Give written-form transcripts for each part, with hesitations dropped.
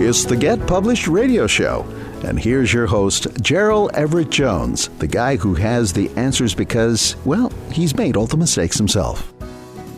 It's the Get Published radio show. And here's your host, Gerald Everett Jones, the guy who has the answers because, well, he's made all the mistakes himself.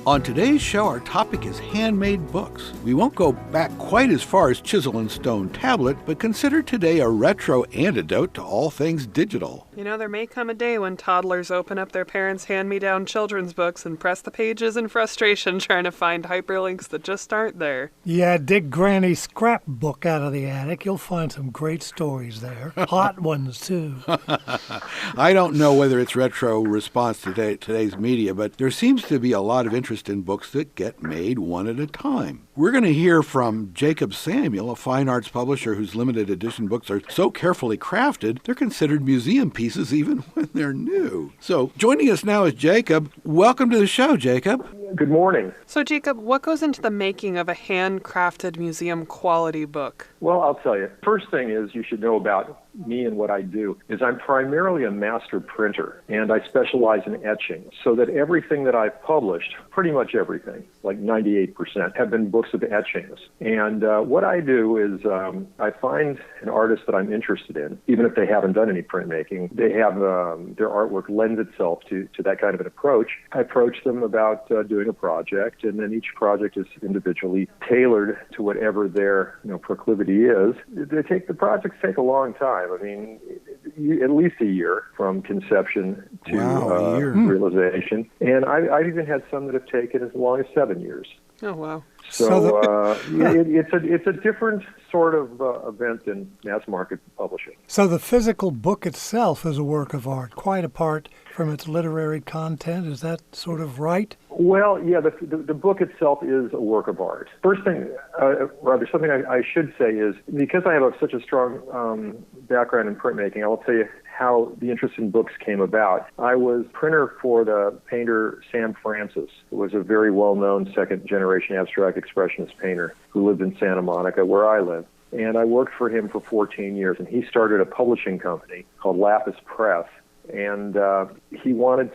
On today's show, our topic is handmade books. We won't go back quite as far as chisel and stone tablet, but consider today a retro antidote to all things digital. You know, there may come a day when toddlers open up their parents' hand-me-down children's books and press the pages in frustration trying to find hyperlinks that just aren't there. Yeah, dig Granny's scrapbook out of the attic. You'll find some great stories there. Hot ones, too. I don't know whether it's retro response to today's media, but there seems to be a lot of interest in books that get made one at a time. We're going to hear from Jacob Samuel, a fine arts publisher whose limited edition books are so carefully crafted, they're considered museum pieces even when they're new. So joining us now is Jacob. Welcome to the show, Jacob. Good morning. So, Jacob, what goes into the making of a handcrafted museum quality book? Well, I'll tell you. First thing is you should know about me and what I do is I'm primarily a master printer, and I specialize in etching, so that everything that I've published, pretty much everything, like 98%, have been books of etchings. And what I do is I find an artist that I'm interested in, even if they haven't done any printmaking. They have their artwork lends itself to that kind of an approach. I approach them about doing a project, and then each project is individually tailored to whatever their proclivity is. The projects take a long time. I mean, at least a year from conception to realization. And I've even had some that have taken as long as 7 years. Oh, wow. So it's a different sort of event than mass market publishing. So the physical book itself is a work of art, quite apart from its literary content. Is that sort of right? Well, yeah, the book itself is a work of art. First thing, something I should say is, because I have such a strong background in printmaking, I will tell you how the interest in books came about. I was printer for the painter Sam Francis, who was a very well-known second-generation abstract expressionist painter who lived in Santa Monica, where I live. And I worked for him for 14 years, and he started a publishing company called Lapis Press. And he lived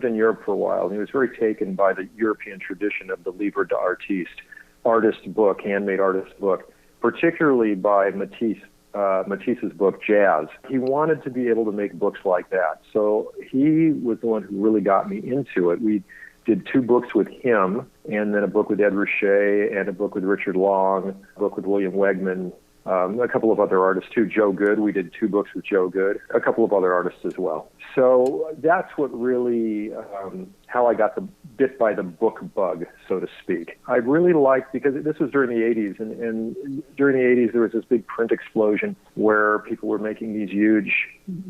in Europe for a while, and he was very taken by the European tradition of the livre d'artiste, artist book, handmade artist book, particularly by Matisse's book, Jazz. He wanted to be able to make books like that. So he was the one who really got me into it. We did 2 books with him, and then a book with Ed Ruscha, and a book with Richard Long, a book with William Wegman, a couple of other artists too. Joe Good, we did 2 books with Joe Good, a couple of other artists as well. So that's what really, how I got the bit by the book bug, so to speak. I really liked, because this was during the 80s, and during the 80s there was this big print explosion where people were making these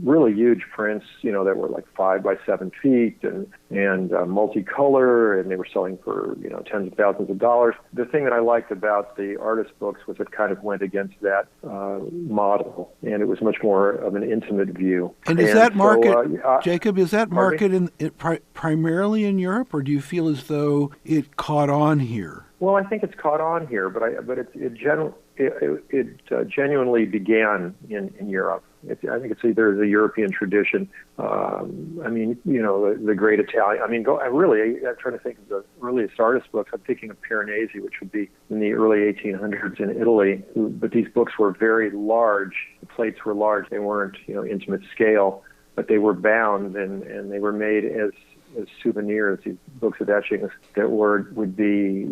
really huge prints, that were like 5 by 7 feet and multicolor, and they were selling for, tens of thousands of dollars. The thing that I liked about the artist books was it kind of went against that model, and it was much more of an intimate view. And is that market, Jacob, is that market primarily in Europe, or do you feel as though it caught on here? Well, I think it's caught on here, but it genuinely began in Europe. I think it's either the European tradition. The great Italian. I'm trying to think of the earliest artist books. I'm thinking of Piranesi, which would be in the early 1800s in Italy. But these books were very large. The plates were large. They weren't, intimate scale, but they were bound and they were made as souvenirs, these books of etchings that would be,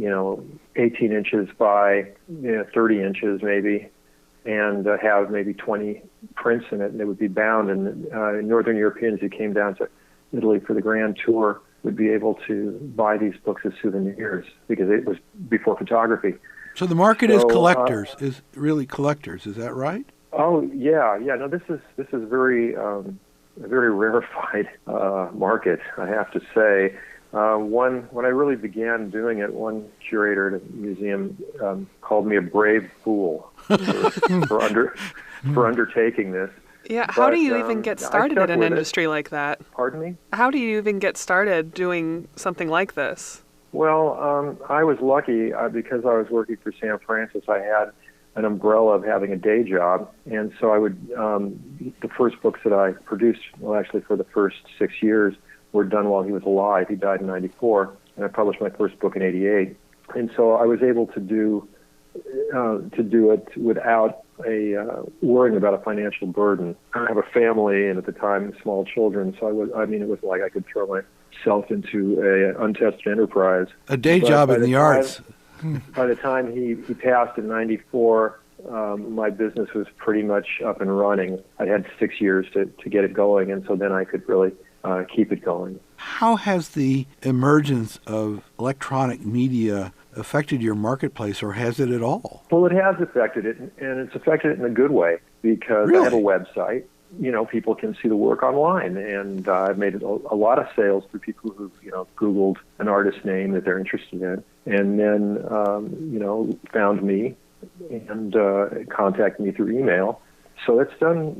18 inches by 30 inches maybe, and have maybe 20 prints in it, and they would be bound. And Northern Europeans who came down to Italy for the Grand Tour would be able to buy these books as souvenirs, because it was before photography. So the market is collectors, is really collectors. Is that right? Oh yeah. No, this is very a very rarefied market, I have to say. When I really began doing it, one curator at a museum called me a brave fool for undertaking this. Yeah, how do you even get started in an industry like that? Pardon me? How do you even get started doing something like this? Well, I was lucky because I was working for Sam Francis. I had an umbrella of having a day job, and so I would, the first books that I produced, well, actually for the first 6 years, were done while he was alive. He died in '94, and I published my first book in '88. And so I was able to do to do it without worrying about a financial burden. I have a family, and at the time, small children, so it was like I could throw myself into a untested enterprise. A day job in the arts. By the time he passed in '94, my business was pretty much up and running. I had 6 years to get it going, and so then I could really keep it going. How has the emergence of electronic media affected your marketplace, or has it at all? Well, it has affected it, and it's affected it in a good way, because Really? I have a website. People can see the work online, and I've made a lot of sales through people who've, Googled an artist's name that they're interested in, and then, found me and contacted me through email. So it's been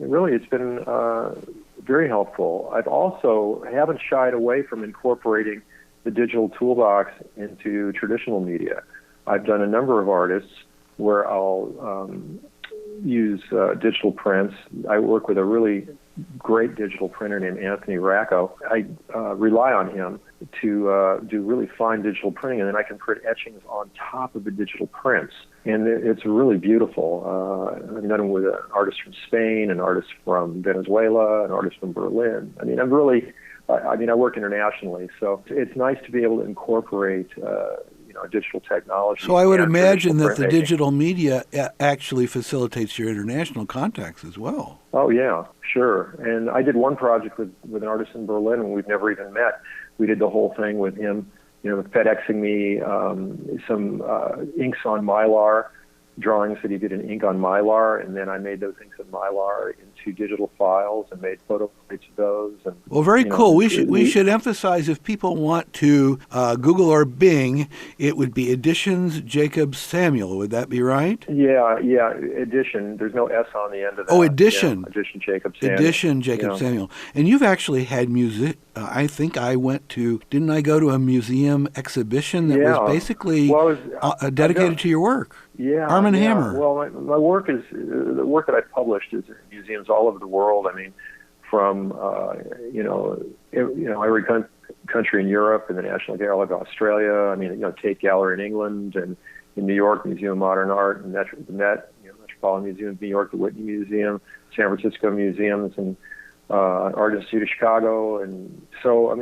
very helpful. I've also haven't shied away from incorporating the digital toolbox into traditional media. I've done a number of artists where I'll use digital prints. I work with a really great digital printer named Anthony Racco. I rely on him to do really fine digital printing, and then I can print etchings on top of the digital prints. And it's really beautiful. I've done it with an artist from Spain, an artist from Venezuela, an artist from Berlin. I work internationally, so it's nice to be able to incorporate digital technology. So I would imagine that the printmaking. digital media actually facilitates your international contacts as well. Oh, yeah, sure. And I did one project with an artist in Berlin, and we've never even met. We did the whole thing with him, FedExing me some inks on Mylar, drawings that he did in ink on Mylar, and then I made those inks on Mylar into digital files and made photo plates of those. And, Well, very cool. We should emphasize, if people want to Google or Bing, it would be Editions Jacob Samuel. Would that be right? Yeah, Edition. There's no S on the end of that. Oh, Edition. Yeah, Edition Jacob Samuel. Edition Jacob Samuel. And you've actually had music. I think didn't I go to a museum exhibition that was basically dedicated to your work? Yeah. Arm and Hammer. Well, my work is, the work that I've published is in museums all over the world. From, every country in Europe, and the National Gallery of Australia, Tate Gallery in England, and in New York, Museum of Modern Art, and the Met, Metropolitan Museum of New York, the Whitney Museum, San Francisco museums, and Art Institute of Chicago. And so,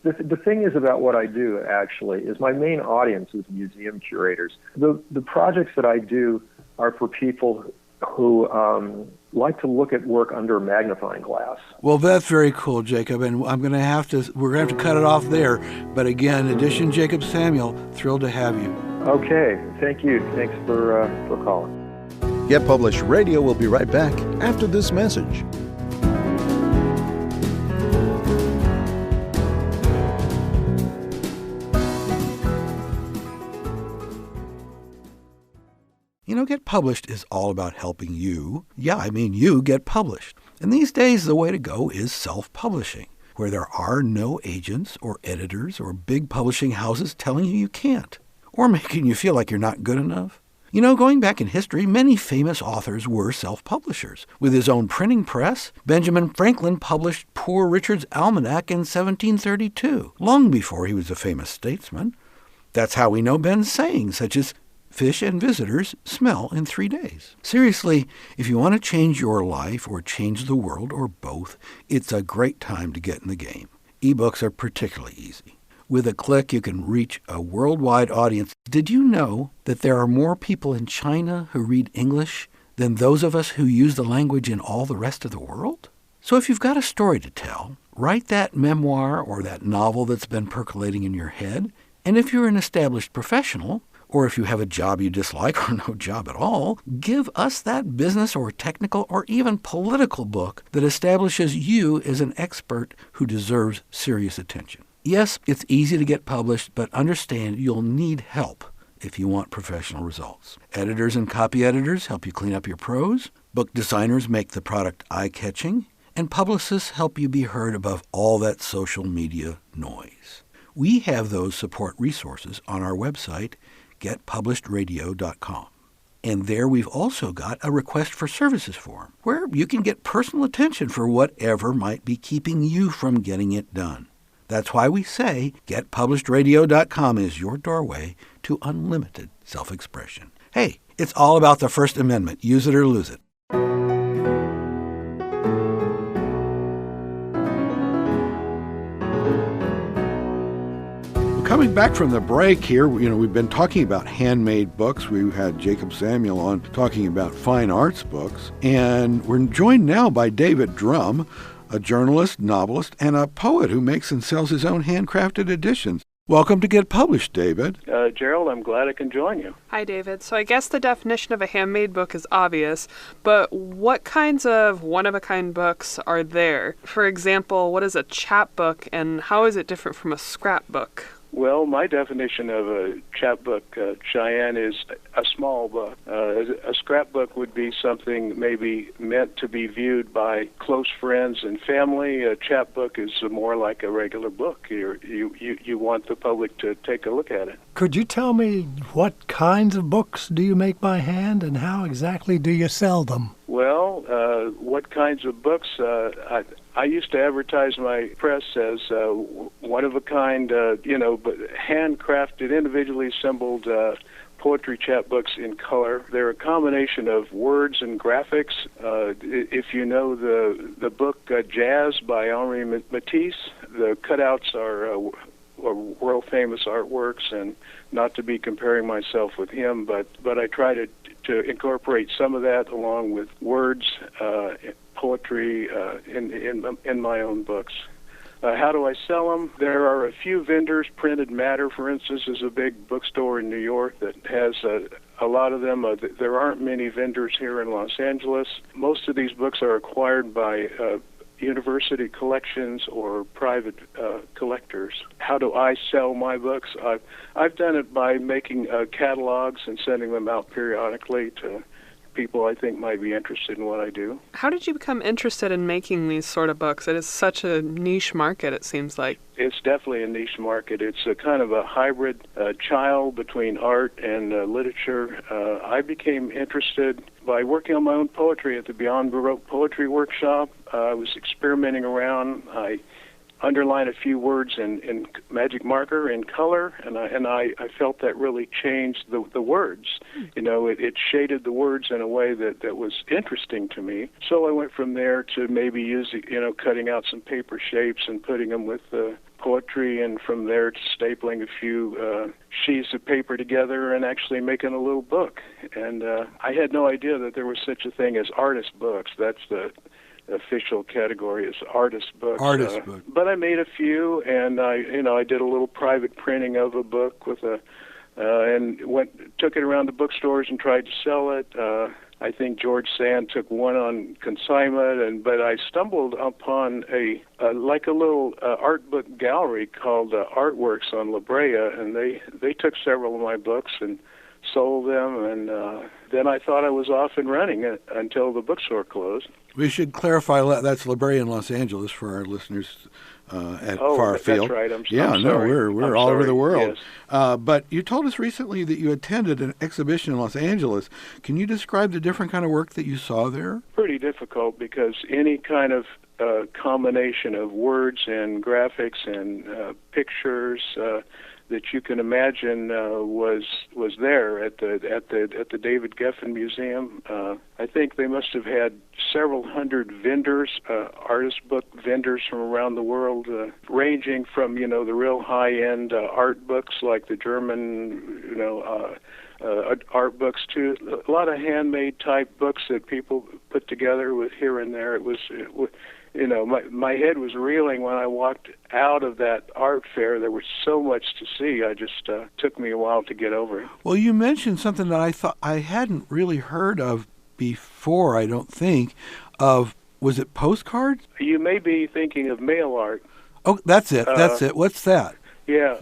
the thing is about what I do, actually, is my main audience is museum curators. The projects that I do are for people who like to look at work under a magnifying glass. Well, that's very cool, Jacob, and we're going to have to cut it off there. But again, Edition Jacob Samuel, thrilled to have you. Okay, thank you. Thanks for calling. Get Published Radio will be right back after this message. Get Published is all about helping you. You get published. And these days, the way to go is self-publishing, where there are no agents or editors or big publishing houses telling you can't, or making you feel like you're not good enough. Going back in history, many famous authors were self-publishers. With his own printing press, Benjamin Franklin published Poor Richard's Almanac in 1732, long before he was a famous statesman. That's how we know Ben's sayings, such as, "Fish and visitors smell in 3 days." Seriously, if you want to change your life or change the world or both, it's a great time to get in the game. Ebooks are particularly easy. With a click, you can reach a worldwide audience. Did you know that there are more people in China who read English than those of us who use the language in all the rest of the world? So if you've got a story to tell, write that memoir or that novel that's been percolating in your head. And if you're an established professional, or if you have a job you dislike or no job at all, give us that business or technical or even political book that establishes you as an expert who deserves serious attention. Yes, it's easy to get published, but understand you'll need help if you want professional results. Editors and copy editors help you clean up your prose. Book designers make the product eye-catching. And publicists help you be heard above all that social media noise. We have those support resources on our website, getpublishedradio.com. And there we've also got a request for services form, where you can get personal attention for whatever might be keeping you from getting it done. That's why we say getpublishedradio.com is your doorway to unlimited self-expression. Hey, it's all about the First Amendment. Use it or lose it. Coming back from the break here, we've been talking about handmade books. We had Jacob Samuel on talking about fine arts books. And we're joined now by David Drum, a journalist, novelist, and a poet who makes and sells his own handcrafted editions. Welcome to Get Published, David. Gerald, I'm glad I can join you. Hi, David. So I guess the definition of a handmade book is obvious, but what kinds of one-of-a-kind books are there? For example, what is a chapbook, and how is it different from a scrapbook? Well, my definition of a chapbook, Cheyenne, is a small book. A scrapbook would be something maybe meant to be viewed by close friends and family. A chapbook is more like a regular book. You want the public to take a look at it. Could you tell me what kinds of books do you make by hand, and how exactly do you sell them? Well, what kinds of books? I used to advertise my press as one-of-a-kind, but handcrafted, individually assembled poetry chapbooks in color. They're a combination of words and graphics. If you know the book Jazz by Henri Matisse, the cutouts are world-famous artworks, and not to be comparing myself with him, but I try to incorporate some of that along with words, poetry in my own books. How do I sell them? There are a few vendors. Printed Matter, for instance, is a big bookstore in New York that has a lot of them. There aren't many vendors here in Los Angeles. Most of these books are acquired by university collections or private collectors. How do I sell my books? I've done it by making catalogs and sending them out periodically to people I think might be interested in what I do. How did you become interested in making these sort of books? It is such a niche market, it seems like. It's definitely a niche market. It's a kind of a hybrid child between art and literature. I became interested by working on my own poetry at the Beyond Baroque Poetry Workshop. I was experimenting around. I underline a few words in magic marker in color, and I felt that really changed the words. It shaded the words in a way that was interesting to me. So I went from there to maybe using, cutting out some paper shapes and putting them with poetry, and from there to stapling a few sheets of paper together and actually making a little book. And I had no idea that there was such a thing as artist books. That's the official category, is artist books. Artist book. But I made a few, and I did a little private printing of a book with and took it around the bookstores and tried to sell it. I think George Sand took one on consignment, but I stumbled upon a little art book gallery called Artworks on La Brea, and they took several of my books and sold them, and then I thought I was off and running until the bookstore closed. We should clarify that's La Brea in Los Angeles for our listeners at far field. That's right. I'm sorry. We're all over the world. Yes. But you told us recently that you attended an exhibition in Los Angeles. Can you describe the different kind of work that you saw there? Pretty difficult, because any kind of combination of words and graphics and pictures that you can imagine was there at the David Geffen Museum. I think they must have had several hundred vendors, artist book vendors from around the world, ranging from the real high-end art books like the German art books to a lot of handmade type books that people put together with here and there. It was my head was reeling when I walked out of that art fair. There was so much to see. I just took me a while to get over it. Well, you mentioned something that I thought I hadn't really heard of before, I don't think, was it postcards? You may be thinking of mail art. Oh, that's it. What's that? Yeah.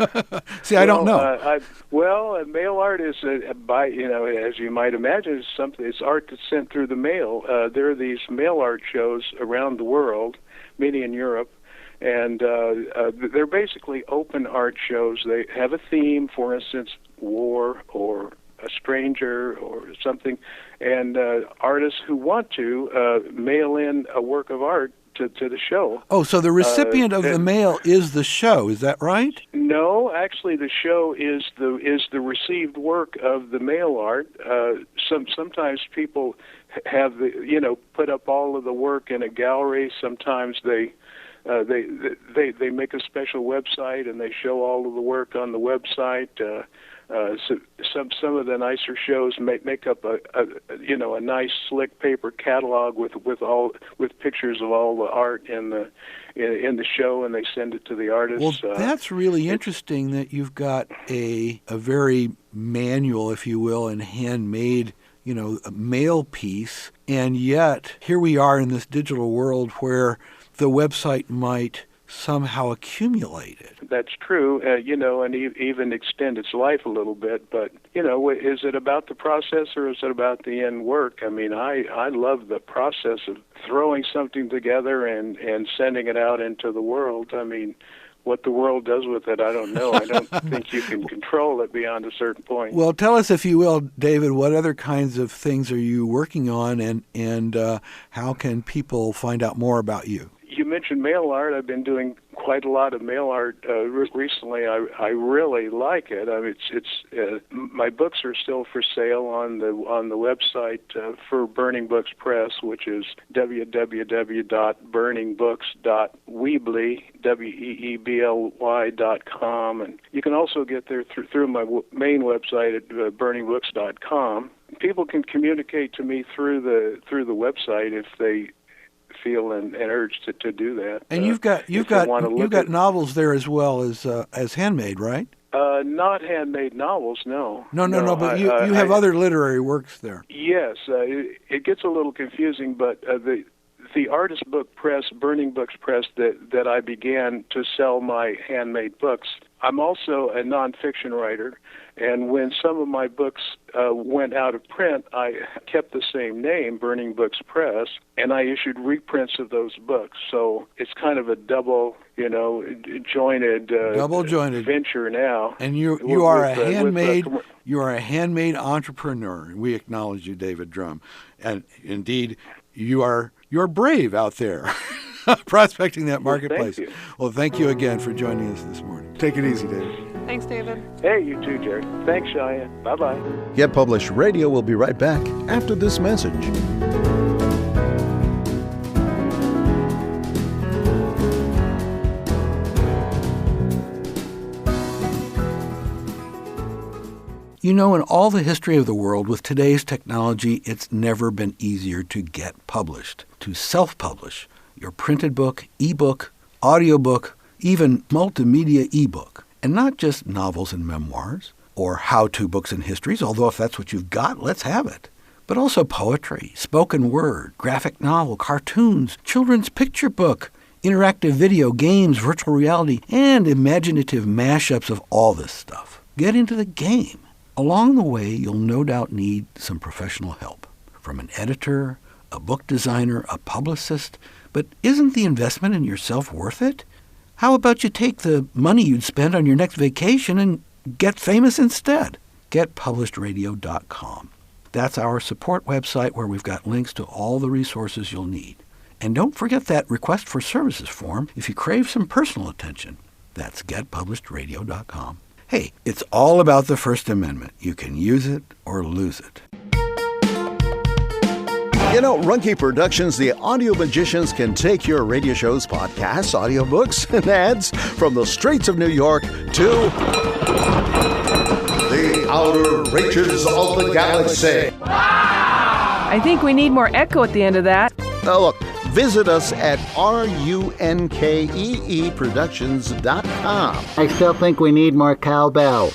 See, I don't know. Mail art is, as you might imagine, it's art that's sent through the mail. There are these mail art shows around the world, many in Europe, and they're basically open art shows. They have a theme, for instance, war or a stranger or something, and artists who want to mail in a work of art to the show. Oh, so the recipient of the mail is the show, is that right? No, actually, the show is the received work of the mail art. Sometimes people have put up all of the work in a gallery. Sometimes they make a special website and they show all of the work on the website. So some of the nicer shows make up a nice slick paper catalog with pictures of all the art in the show, and they send it to the artists. Well, that's really interesting that you've got a very manual, if you will, and handmade a mail piece, and yet here we are in this digital world where the website might somehow accumulate it. That's true, and even extend its life a little bit. But, is it about the process or is it about the end work? I mean, I love the process of throwing something together and sending it out into the world. I mean, what the world does with it, I don't know. I don't think you can control it beyond a certain point. Well, tell us, if you will, David, what other kinds of things are you working on, and how can people find out more about you? You mentioned mail art. I've been doing quite a lot of mail art recently. I really like it. I mean, it's my books are still for sale on the website for Burning Books Press, which is www.burningbooks.weebly.com, and you can also get there through my main website at burningbooks.com. People can communicate to me through the website if they feel an urge to do that. And you've got novels there as well as Handmade, right? Not handmade novels, no. No. But you have other literary works there. Yes, it gets a little confusing, but the artist book press, Burning Books Press, that I began to sell my handmade books. I'm also a nonfiction writer, and when some of my books went out of print, I kept the same name, Burning Books Press, and I issued reprints of those books. So it's kind of a double jointed venture now. And you are a handmade entrepreneur. We acknowledge you, David Drum, and indeed you're brave out there. Prospecting that marketplace. Well, thank you again for joining us this morning. Take it easy, David. Thanks, David. Hey, you too, Jerry. Thanks, Cheyenne. Bye-bye. Get Published Radio will be right back after this message. In all the history of the world, with today's technology, it's never been easier to get published, to self-publish your printed book, ebook, audiobook, even multimedia ebook. And not just novels and memoirs, or how-to books and histories, although if that's what you've got, let's have it. But also poetry, spoken word, graphic novel, cartoons, children's picture book, interactive video, games, virtual reality, and imaginative mashups of all this stuff. Get into the game. Along the way, you'll no doubt need some professional help from an editor, a book designer, a publicist. But isn't the investment in yourself worth it? How about you take the money you'd spend on your next vacation and get famous instead? GetPublishedRadio.com. That's our support website where we've got links to all the resources you'll need. And don't forget that request for services form if you crave some personal attention. That's GetPublishedRadio.com. Hey, it's all about the First Amendment. You can use it or lose it. Runke Productions, the audio magicians, can take your radio shows, podcasts, audiobooks, and ads from the streets of New York to the outer reaches of the galaxy. I think we need more echo at the end of that. Look, visit us at runkeeproductions.com. I still think we need more cowbell.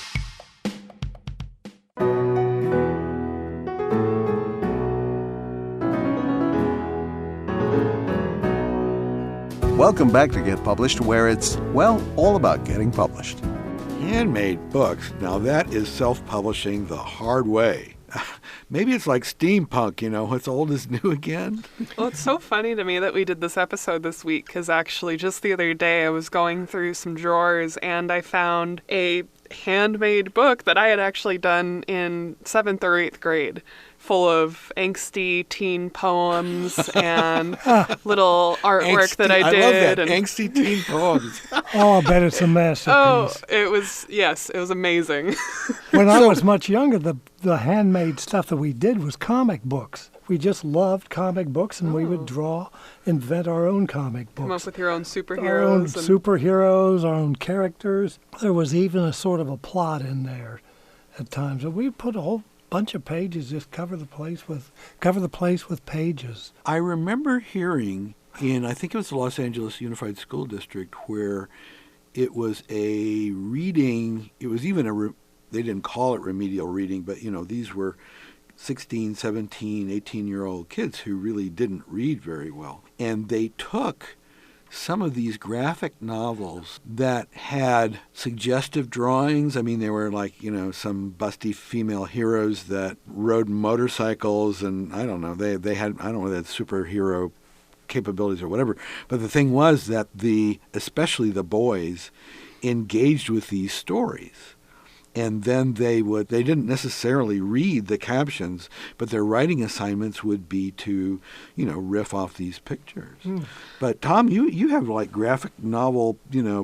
Welcome back to Get Published, where it's, all about getting published. Handmade books. Now that is self-publishing the hard way. Maybe it's like steampunk, what's old is new again. Well, it's so funny to me that we did this episode this week, because actually just the other day I was going through some drawers and I found a handmade book that I had actually done in 7th or 8th grade. full of angsty teen poems and little artwork that I did. I love that, and angsty teen poems. Oh, I bet it's a masterpiece. it was amazing. When I was much younger, the handmade stuff that we did was comic books. We just loved comic books, and we would draw, invent our own comic books. Come up with your own superheroes. Our own superheroes, our own characters. There was even a sort of a plot in there at times. And we put a whole bunch of pages, just cover the place with pages. I remember hearing I think it was the Los Angeles Unified School District, where it was a reading, it was even they didn't call it remedial reading, but, these were 16, 17, 18-year-old kids who really didn't read very well. And they took some of these graphic novels that had suggestive drawings. I mean, they were like, some busty female heroes that rode motorcycles, and I don't know, they had superhero capabilities or whatever. But the thing was that especially the boys engaged with these stories. And then they didn't necessarily read the captions, but their writing assignments would be to, riff off these pictures. But Tom, you have like graphic novel,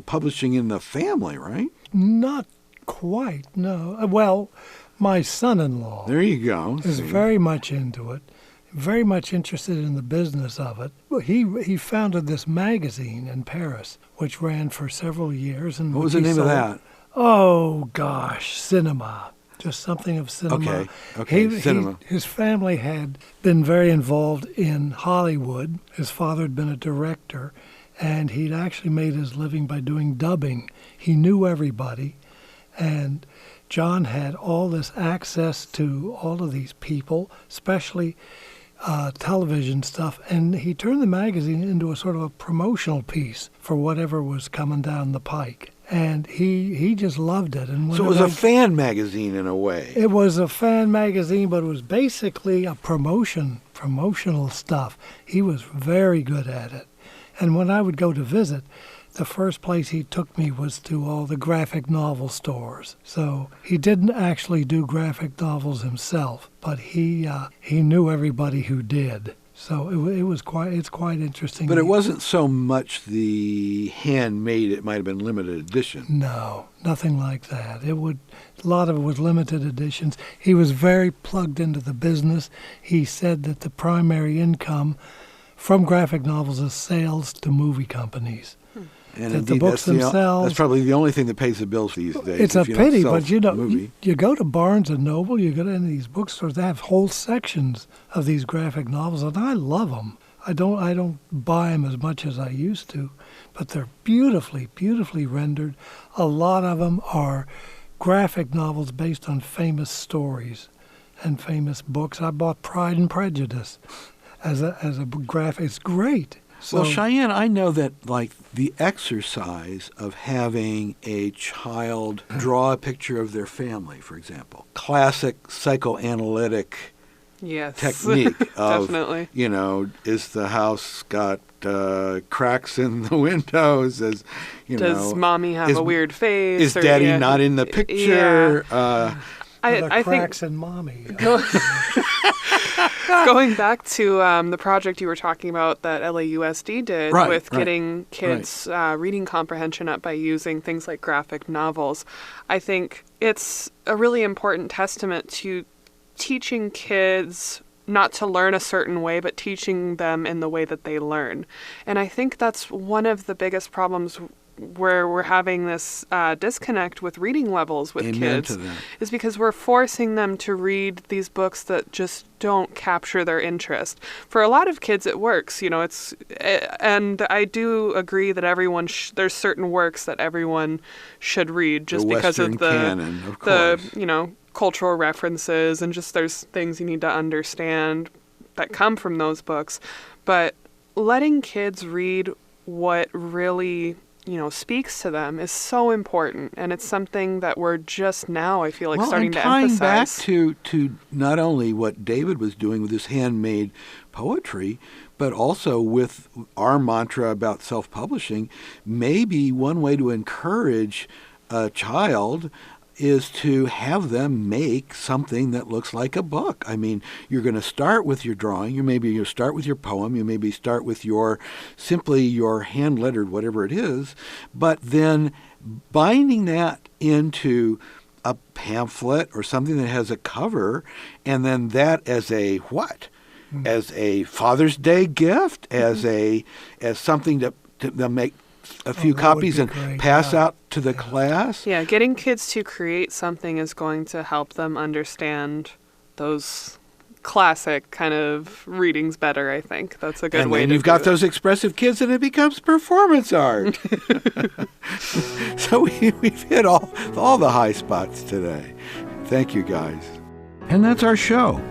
publishing in the family, right? Not quite, no. Well, my son-in-law there you go. is very much into it, very much interested in the business of it. He founded this magazine in Paris, which ran for several years. And what was the name of that? Oh, gosh, Cinema. Just something of cinema. Okay, cinema. His family had been very involved in Hollywood. His father had been a director, and he'd actually made his living by doing dubbing. He knew everybody, and John had all this access to all of these people, especially television stuff, and he turned the magazine into a sort of a promotional piece for whatever was coming down the pike. And he just loved it. And so it was a fan magazine in a way. It was a fan magazine, but it was basically a promotional stuff. He was very good at it. And when I would go to visit, the first place he took me was to all the graphic novel stores. So he didn't actually do graphic novels himself, but he knew everybody who did. So it's quite interesting. But it wasn't so much the handmade, it might have been limited edition. No, nothing like that. A lot of it was limited editions. He was very plugged into the business. He said that the primary income from graphic novels is sales to movie companies. And that indeed, the books themselves. That's probably the only thing that pays the bills these days. It's a pity, but you go to Barnes and Noble, you go to any of these bookstores, they have whole sections of these graphic novels, and I love them. I don't buy them as much as I used to, but they're beautifully, beautifully rendered. A lot of them are graphic novels based on famous stories and famous books. I bought Pride and Prejudice as a graphic. It's great. So, well, Cheyenne, I know that, like, the exercise of having a child draw a picture of their family, for example, classic psychoanalytic technique of, definitely. Is the house got cracks in the windows? Does mommy have a weird face? Is daddy not in the picture? Yeah. I cracks in mommy. Going back to the project you were talking about that LAUSD did with getting kids' reading comprehension up by using things like graphic novels, I think it's a really important testament to teaching kids not to learn a certain way, but teaching them in the way that they learn. And I think that's one of the biggest problems where we're having this disconnect with reading levels with kids is because we're forcing them to read these books that just don't capture their interest. For a lot of kids, it works. And I do agree that everyone there's certain works that everyone should read just because of the canon, of course. Cultural references and just there's things you need to understand that come from those books. But letting kids read what really speaks to them is so important, and it's something that we're just now, I feel like, starting to emphasize. Back to not only what David was doing with his handmade poetry, but also with our mantra about self-publishing, maybe one way to encourage a child is to have them make something that looks like a book. I mean, you're going to start with your drawing. You start with your poem. You maybe start with simply your hand-lettered, whatever it is, but then binding that into a pamphlet or something that has a cover, and then that as a what? Mm-hmm. As a Father's Day gift, as something to make a few copies and pass out to the class. Yeah, getting kids to create something is going to help them understand those classic kind of readings better, I think. That's a good way to do it. And then you've got those expressive kids and it becomes performance art. So we've hit all the high spots today. Thank you, guys. And that's our show.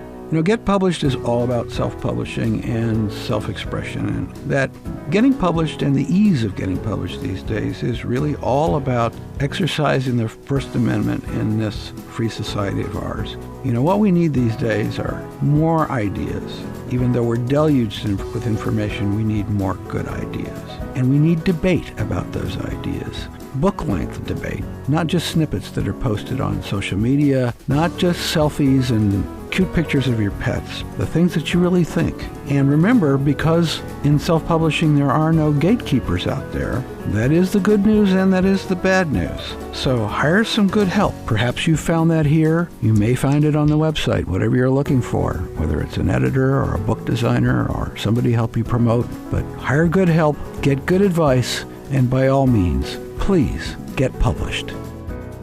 Get Published is all about self-publishing and self-expression, and that getting published and the ease of getting published these days is really all about exercising the First Amendment in this free society of ours. What we need these days are more ideas. Even though we're deluged with information, we need more good ideas. And we need debate about those ideas. Book-length debate, not just snippets that are posted on social media, not just selfies and cute pictures of your pets, the things that you really think. And remember, because in self-publishing there are no gatekeepers out there, that is the good news and that is the bad news. So hire some good help. Perhaps you found that here. You may find it on the website, whatever you're looking for, whether it's an editor or a book designer or somebody help you promote. But hire good help, get good advice, and by all means, please get published.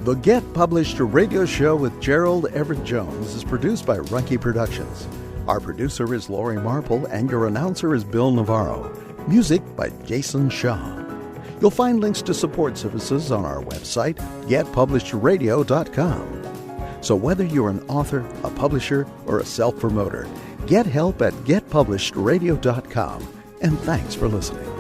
The Get Published radio show with Gerald Everett Jones is produced by Runkey Productions. Our producer is Lori Marple and your announcer is Bill Navarro. Music by Jason Shaw. You'll find links to support services on our website, getpublishеdradio.com. So whether you're an author, a publisher, or a self-promoter, get help at getpublishedradio.com. And thanks for listening.